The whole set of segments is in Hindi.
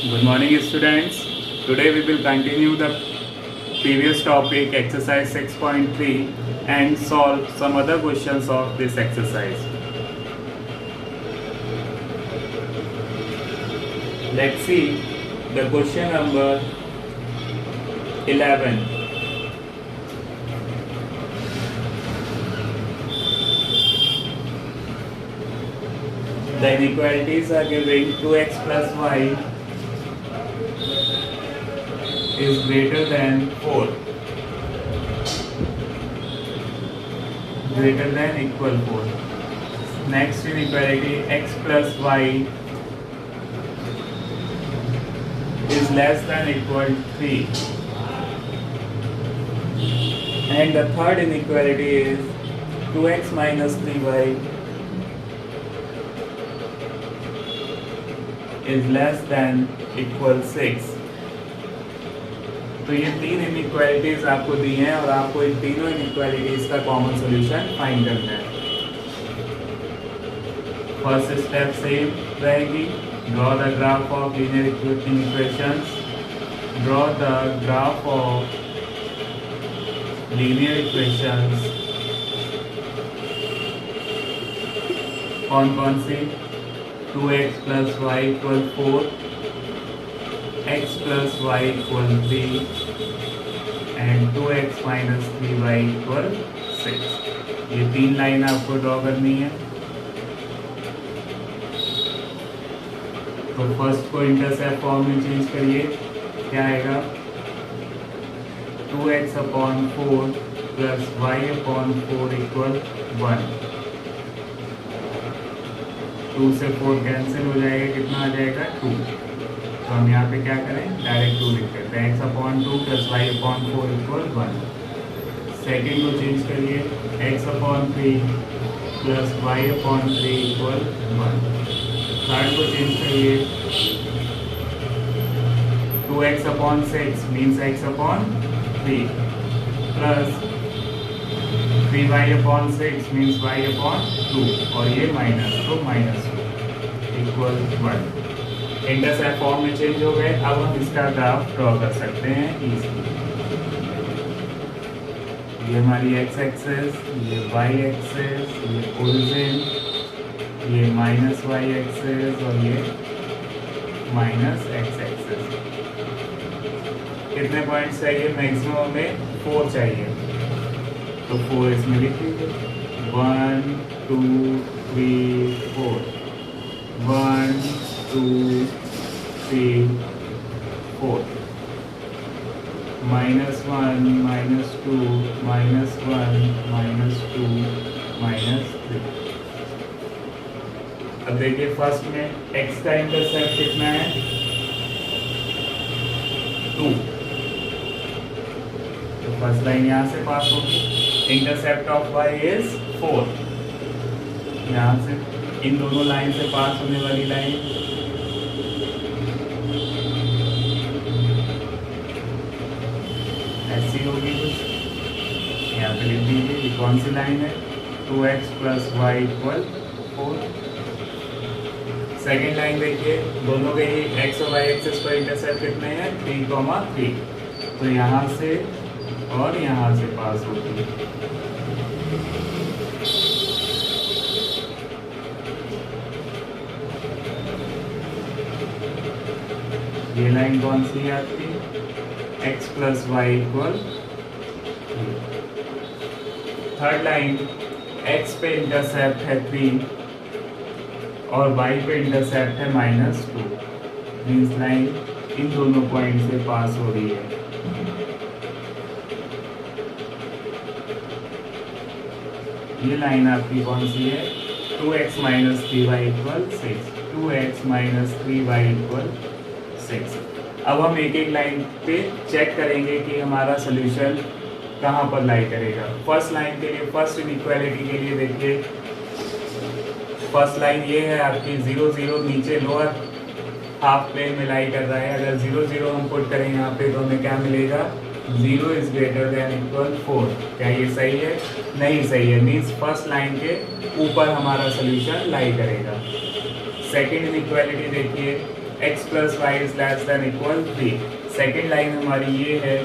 Good morning, students. Today we will continue the previous topic, exercise 6.3, and solve some other questions of this exercise. Let's see the question number 11. The inequalities are giving 2x plus y is greater than 4, greater than equal 4. Next inequality, x plus y is less than equal 3. And the third inequality is 2x minus 3y is less than equal 6. तो ये तीन इनइक्वालिटीज आपको दी हैं और आपको इन तीनों इनइक्वालिटीज का कॉमन सॉल्यूशन फाइंड करना है। फर्स्ट स्टेप सेम रहेगी, draw the graph of linear equations. Draw the graph of linear equations. कौन कौन सी? 2x plus y equal 4, x plus y equal 3 and 2x minus 3y equal 6। ये तीन लाइन आपको ड्रॉ करनी है। तो फर्स्ट को इंटरसेप्ट फॉर्म में चेंज करिए, क्या आएगा? 2x upon 4 plus y upon 4 equal 1। 2 से 4 कैंसिल हो जाएगा, कितना आ जाएगा? 2। तो हम यहाँ पे क्या करें? डायरेक्ट 2 लिख देते हैं। x upon 2 plus y upon 4 equal 1। Second को चेंज करिए, x upon 3 plus y upon 3 equal 1। Third को चेंज करिए, 2x upon 6 means x upon 3 plus 3y upon 6 means y upon 2 और ये माइनस, तो माइनस 2 इक्वल 1। इंटरसेप्ट फॉर्म में चेंज हो गए। अब हम इसका ग्राफ ड्रॉ कर सकते हैं इजीली। ये हमारी x एक्सेस, ये y एक्सेस, ये ओरिजिन, ये माइनस y एक्सेस और ये माइनस x एक्सेस। कितने पॉइंट्स चाहिए? मैक्सिमम में 4 चाहिए, तो 4 इसमें लिख लीजिए। 1 2 3 4, 1 2 3 4, -1 -2 -1 -2 -3। अब देखिए फर्स्ट में x का इंटरसेप्ट कितना है? 2। तो फर्स्ट लाइन यहाँ से पास होगी। Intercept of y is 4। यहाँ से इन दोनों लाइन से पास होने वाली लाइन ऐसी होगी कुछ, यहाँ पे लिख दीजिए। ये कौन सी लाइन है? 2x plus y equal 4। Second line देखिए, दोनों के ही x और y एक्सिस पर इंटरसेप्ट कितने हैं? 3, 3। तो यहाँ से और यहाँ से पास होती है। ये लाइन कौन सी है आपकी? x plus y equal. Third line, x पे इंटरसेप्ट है 3 और y पे इंटरसेप्ट है -2। मीन्स लाइन इन दोनों पॉइंट से पास हो रही है। ये लाइन आपकी कौन सी है? 2x minus 3y equal 6। 2x minus 3y equal 6। अब हम एक एक लाइन पे चेक करेंगे कि हमारा सोल्यूशन कहाँ पर लाई करेगा। फर्स्ट लाइन के लिए, फर्स्ट इनइक्वालिटी के लिए देखिए, फर्स्ट लाइन ये है आपकी 0 0 नीचे लोअर हाफ प्लेन में लाई कर रहा है। अगर 0 0 हम पुट करें यहाँ पे तो हमें क्या मिलेगा? 0 इज ग्रेटर देन इक्वल 4। क्या ये सही है? नहीं सही है। मीन्स फर्स्ट लाइन के ऊपर हमारा सोल्यूशन लाई करेगा। सेकेंड इनइक्वालिटी देखिए, x plus y is less than equal 3। Second line हमारी ये है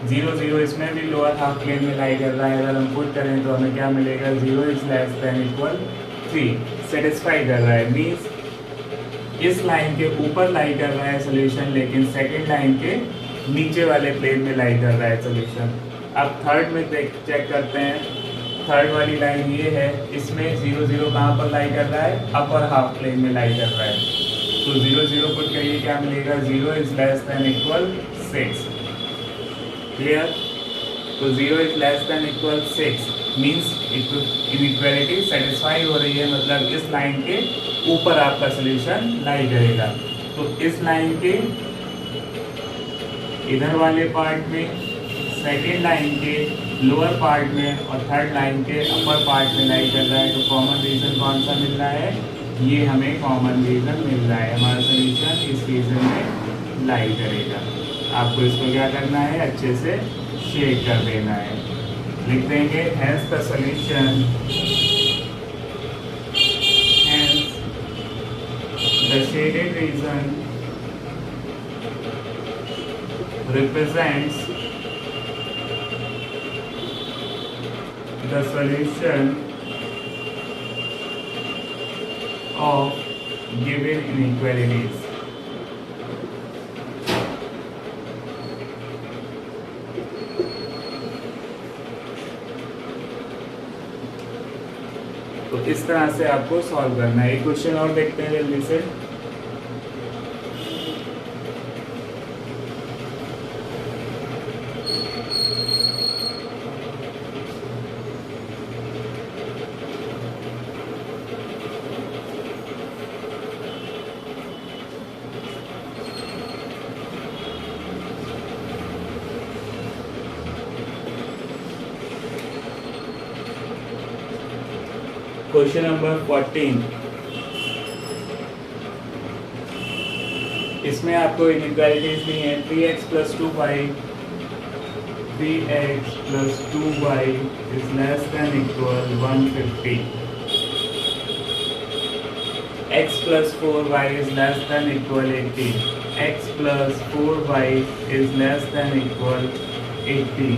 0 0, इसमें भी लोअर हाफ प्लेन में लाई कर रहा है। अगर हम पुट करें तो हमें क्या मिलेगा, 0 is less than equal 3 satisfy कर रहा है। मीन्स इस लाइन के ऊपर लाई कर रहा है सोल्यूशन, लेकिन सेकेंड लाइन के नीचे वाले प्लेन में लाई कर रहा है सोल्यूशन। अब थर्ड में चेक करते हैं। थर्ड वाली लाइन ये है, इसमें 0 0 कहाँ पर लाई कर रहा है, अपर हाफ प्लेन में लाई कर रहा है। तो 0 0 पुट करिए, क्या मिलेगा, 0 is less than equal 6। Clear. तो 0 is less than equal 6 means inequality satisfy हो रही है, मतलब इस लाइन के ऊपर आपका सोल्यूशन लाई करेगा। तो इस लाइन के इधर वाले पार्ट में, सेकेंड लाइन के लोअर पार्ट में और थर्ड लाइन के अपर पार्ट में लाई कर रहा है। तो कॉमन रीजन कौन सा मिल रहा है, ये हमें कॉमन रीजन मिल रहा है। हमारा सोल्यूशन इस रीजन में लाई करेगा। आपको इसको क्या करना है, अच्छे से शेड कर देना है। लिख देंगे hence the solution, hence the shaded region represents the solution of given inequalities. तो इस तरह से आपको सॉल्व करना है। एक क्वेश्चन और देखते हैं जल्दी से। क्वेश्चन नंबर 14, इसमें आपको इनइक्वालिटीज दी हैं। 3x plus 2y, 3x plus 2y is less than equal 150। x plus 4y is less than equal 80। x plus 4y is less than equal 80।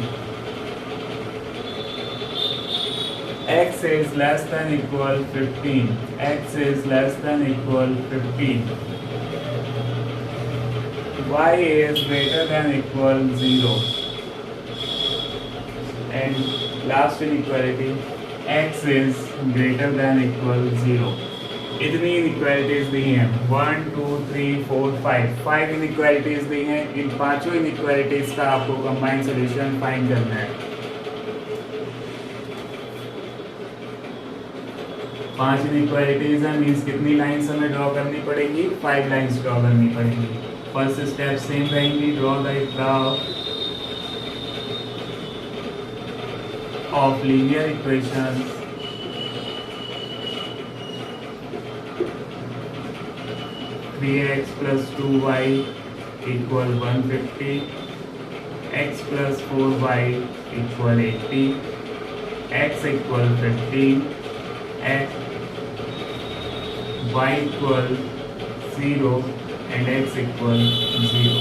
x is less than equal 15. x is less than equal 15. y is greater than equal 0. And last inequality, x is greater than equal 0. इतनी इनइक्वालिटीज दी हैं, 1 2 3 4 5 इनइक्वालिटीज दी हैं। इन पांचों इनइक्वालिटीज का आपको कंबाइंड सॉल्यूशन फाइंड करना है। 5 इनइक्वालिटीज हैं, मीन्स कितनी लाइन्स हमें ड्रॉ करनी पड़ेगी, 5 लाइन्स ड्रॉ करनी पड़ेगी। फर्स्ट स्टेप सेम रहेंगी, draw the graph of linear equation three x plus 2y equal 150, x plus 4y equal 80, x equal 15, x y equal 0 and x equal 0।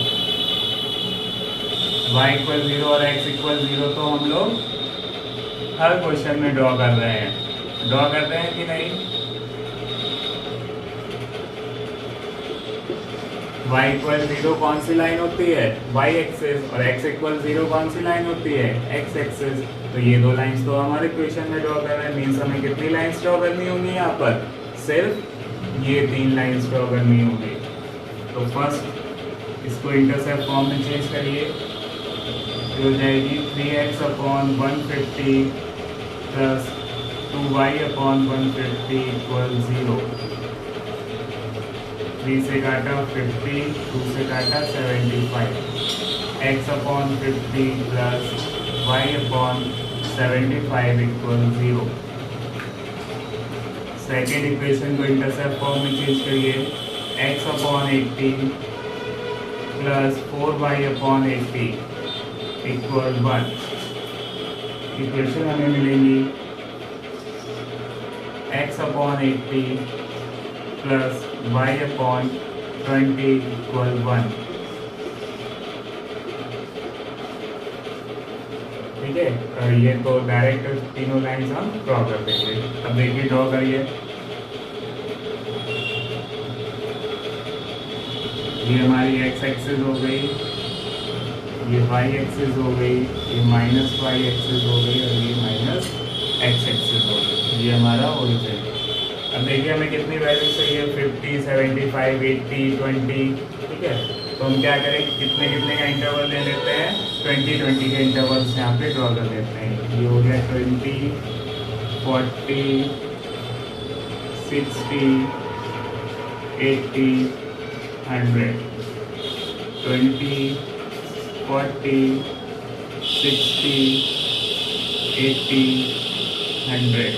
y equal 0 और x इक्वल 0 तो हम लोग हर क्वेश्चन में ड्रॉ कर रहे हैं। ड्रॉ करते हैं कि नहीं? y इक्वल 0 कौन सी लाइन होती है, y एक्सिस, और x इक्वल 0 कौन सी लाइन होती है, x एक्सिस। तो ये दो लाइंस तो हमारे क्वेश्चन में ड्रॉ कर रहे हैं। मीन्स हमें कितनी लाइंस ड्रॉ करनी होंगी यहाँ पर, सिर्फ ये 3 लाइंस ड्रॉ करनी होंगी। तो फर्स्ट इसको इंटरसेप्ट फॉर्म में चेंज करिए, तो हो जाएगी 3x upon 150 plus 2y upon 150 equal 0। 3 से काटा 50, 2 से काटा 75, x upon 50 plus y upon 75 equal 0। Second equation को इंटरसेप्ट फॉर्म में चेंज करिए, x upon 80 plus 4y upon 80 equal 1। Equation हमें मिलेंगी x upon 80 plus y upon 20 equal 1। ठीक है, ये तो डायरेक्ट तीनों लाइंस हम ड्रॉ कर देंगे। अब देखिए ड्रॉ करिए, ये हमारी एक्स एक्सिस हो गई, ये वाई एक्सिस हो गई, ये माइनस वाई एक्सिस हो गई और ये माइनस एक्स एक्सिस हो गई। ये हमारा ओरिजिन। अब देखिए हमें कितनी वैल्यू चाहिए, 50, 75, 80, 20। ठीक है, तो हम क्या करें, कितने कितने का इंटरवल ले लेते हैं, 20 के इंटरवल्स यहाँ पे ड्रॉ कर लेते हैं। ये हो गया 20, 40, 60, 80, 100। 20, 40, 60, 80, 100।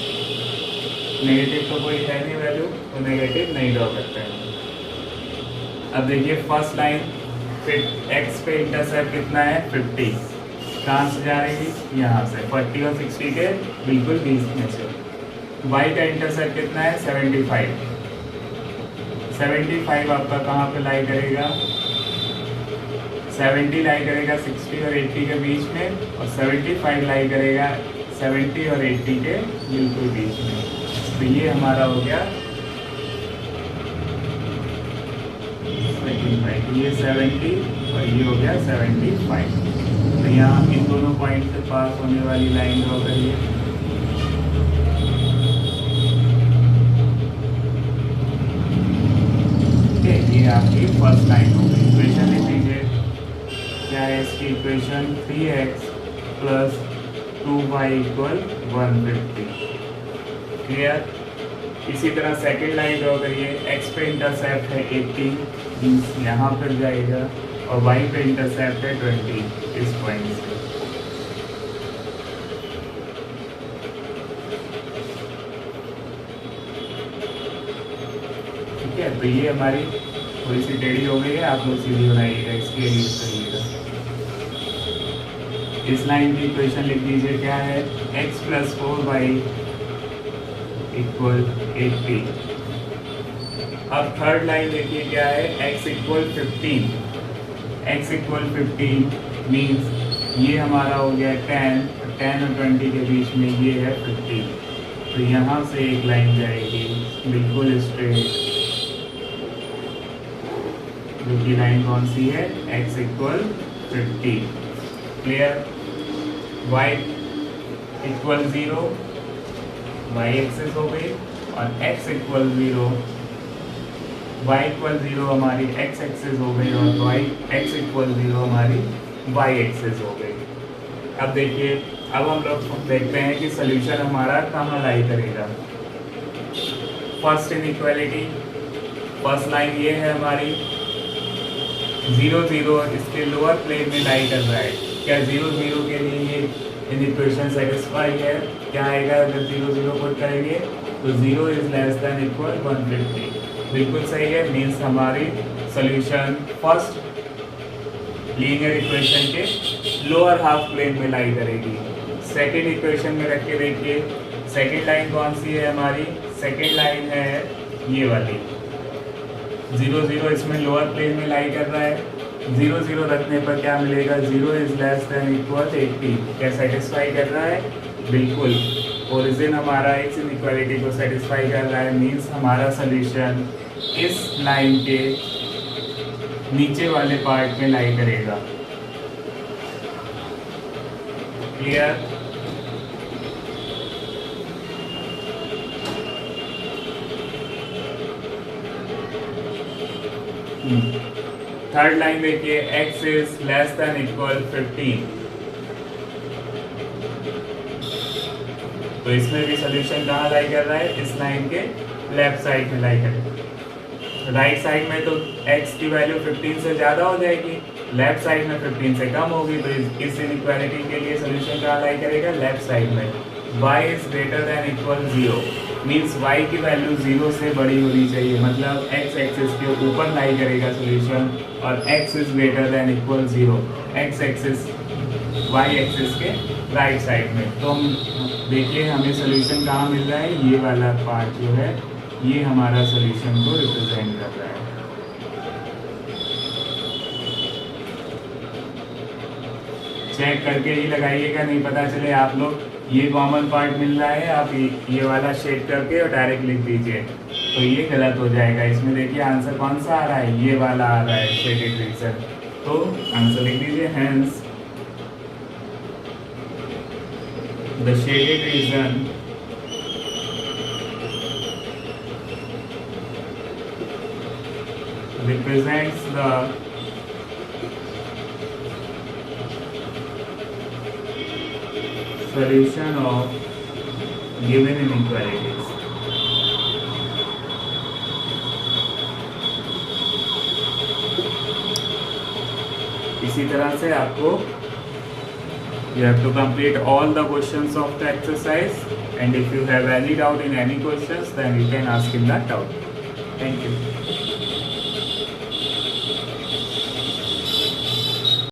नेगेटिव तो कोई है नहीं वैल्यू, तो नेगेटिव नहीं ड्रॉ करते हैं। अब देखिए फर्स्ट लाइन, फिर एक्स पे इंटरसेप्ट कितना है, 50। कहाँ से जा रही है, यहाँ से 40 और 60 के बिल्कुल बीच में से। वाई का इंटरसेप्ट कितना है, 75। 75 आपका कहाँ पे लाई करेगा, 70 लाई करेगा 60 और 80 के बीच में, और 75 लाई करेगा 70 और 80 के बिल्कुल बीच में। तो ये हमारा हो गया 25, ये 70 और ये हो गया 75। तो यहाँ इन दोनों पॉइंट से पास होने वाली लाइन ड्रॉ करिए। ये आपकी फर्स्ट लाइन हो गई। इक्वेशन लिख लीजिए, क्या है इसकी equation, 3x plus 2y equal 150। Clear. इसी तरह सेकेंड लाइन ड्रॉ करिए, x पे इंटरसेप्ट है 80, मीन्स यहाँ पर जाएगा, और y पे इंटरसेप्ट है 20 इस पॉइंट से। ठीक है, तो ये हमारी थोड़ी सी टेढ़ी हो गई है, आप लोग सीधी बनाइएगा, इसके यूज करिएगा। इस लाइन की इक्वेशन लिख दीजिए, क्या है, x प्लस 4y इक्वल 80। अब थर्ड लाइन देखिए क्या है, x equal 15। x equal 15 means ये हमारा हो गया 10 और 20 के बीच में ये है 15। तो यहाँ से एक लाइन जाएगी बिल्कुल स्ट्रेट, जो कि लाइन कौन सी है, x equal 50। Clear. y equal 0, y axis हो गई, और x इक्वल 0, y इक्वल 0 हमारी x एक्सिस हो गई, और x इक्वल 0 हमारी y एक्सिस हो गई। अब देखिए, अब हम लोग देखते हैं कि सोल्यूशन हमारा कहाँ लाई करेगा। फर्स्ट इनइक्वालिटी, फर्स्ट लाइन ये है हमारी 0 0, इसके लोअर प्लेन में लाई कर रहा है। क्या 0 0 के लिए ये इक्वेशन सेटिस्फाई है, क्या आएगा अगर 0 0 पुट करेंगे, तो 0 इज लेस देन इक्वल 150। बिल्कुल सही है, मीन्स हमारी सोल्यूशन फर्स्ट लीनियर इक्वेशन के लोअर हाफ प्लेन में लाई करेगी। सेकेंड इक्वेशन में रख के देखिए, सेकेंड लाइन कौन सी है हमारी, सेकेंड लाइन है ये वाली, 0 0 इसमें लोअर प्लेन में लाई कर रहा है। 0 0 रखने पर क्या मिलेगा, 0 इज लेस देन इक्वल 80। क्या सेटिस्फाई कर रहा है, बिल्कुल। ओरिजिन हमारा इस इनइक्वालिटी को सेटिस्फाई कर रहा है, मीन्स हमारा सोल्यूशन इस लाइन के नीचे वाले पार्ट में लाई करेगा। क्लियर। थर्ड लाइन देखिए, x is less than equal 15। तो इसमें भी सोल्यूशन कहाँ लाई कर रहा है, इस लाइन के लेफ्ट साइड में लाई करेगा। राइट साइड में तो x की वैल्यू 15 से ज़्यादा हो जाएगी, लेफ्ट साइड में 15 से कम होगी, तो इस इनइक्वालिटी के लिए सोल्यूशन कहाँ लाई करेगा, लेफ्ट साइड में। y is greater than equal 0, means y की वैल्यू 0 से बड़ी होनी चाहिए, मतलब x एक्सिस के ऊपर लाई करेगा सोल्यूशन, और x is greater than equal 0, x axis y axis के राइट साइड में। तो हम देखिए हमें सोल्यूशन कहाँ मिल रहा है, ये वाला पार्ट जो है ये हमारा सोल्यूशन को रिप्रेजेंट कर रहा है। चेक करके ही लगाइएगा, नहीं पता चले आप लोग ये कॉमन पार्ट मिल रहा है, आप ये वाला शेड करके और डायरेक्ट लिख दीजिए, तो ये गलत हो जाएगा। इसमें देखिए आंसर कौन सा आ रहा है, ये वाला आ रहा है शेडेड रीजन, तो आंसर लिख दीजिए hence the shaded region represents the solution of given inequalities. इसी तरह से आपको you have to complete all the questions of the exercise, and if you have any doubt in any questions, then you can ask in the doubt. Thank you.